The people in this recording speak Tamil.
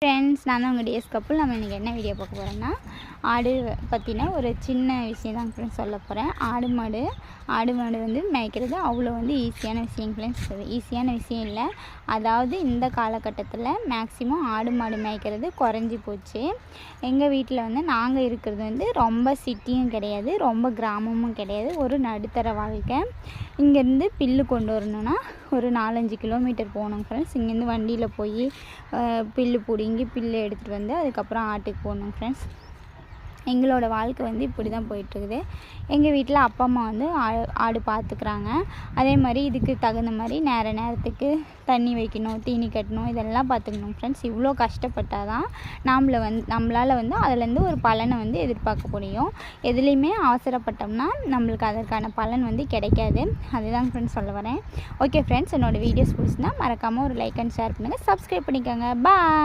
ஃப்ரெண்ட்ஸ், நான் தான் உங்கள் டிஎஸ் கப்புள். நம்ம இன்றைக்கி என்ன வீடியோ பார்க்க போகிறோம்னா, ஆடு பற்றின ஒரு சின்ன விஷயம் தான் ஃப்ரெண்ட்ஸ் சொல்ல போகிறேன். ஆடு மாடு வந்து மேய்க்கிறது அவ்வளோ வந்து ஈஸியான விஷயம் ஃப்ரெண்ட்ஸ். ஈஸியான விஷயம் இல்லை, அதாவது இந்த காலகட்டத்தில் மேக்ஸிமம் ஆடு மாடு மேய்க்கிறது குறைஞ்சி போச்சு. எங்கள் வீட்டில் வந்து நாங்கள் இருக்கிறது வந்து ரொம்ப சிட்டியும் கிடையாது, ரொம்ப கிராமமும் கிடையாது, ஒரு நடுத்தர வாழ்க்கை. இங்கேருந்து புல்லு கொண்டு வரணுன்னா ஒரு 4-5 கிலோமீட்டர் போகணும் ஃப்ரெண்ட்ஸ். இங்கேருந்து வண்டியில் போய் புல்லு பிடுங்கி புல்லு எடுத்துகிட்டு வந்து அதுக்கப்புறம் ஆட்டுக்கு போகணும் ஃப்ரெண்ட்ஸ். எங்களோட வாழ்க்கை வந்து இப்படி தான் போயிட்டுருக்குது. எங்கள் வீட்டில் அப்பா அம்மா வந்து ஆடு பார்த்துக்குறாங்க. அதே மாதிரி இதுக்கு தகுந்த மாதிரி நேரத்துக்கு தண்ணி வைக்கணும், தீனி கட்டணும், இதெல்லாம் பார்த்துக்கணும் ஃப்ரெண்ட்ஸ். இவ்வளோ கஷ்டப்பட்டால் தான் நம்மளால் வந்து அதுலேருந்து ஒரு பலனை வந்து எதிர்பார்க்க முடியும். எதுலேயுமே அவசரப்பட்டோம்னா நம்மளுக்கு அதற்கான பலன் வந்து கிடைக்காது. அதுதான் ஃப்ரெண்ட்ஸ் சொல்ல வரேன். ஓகே ஃப்ரெண்ட்ஸ், என்னோடய வீடியோஸ் பிடிச்சிருந்தா மறக்காமல் ஒரு லைக் அண்ட் ஷேர் பண்ணுங்கள், சப்ஸ்கிரைப் பண்ணிக்கோங்க. பாய்.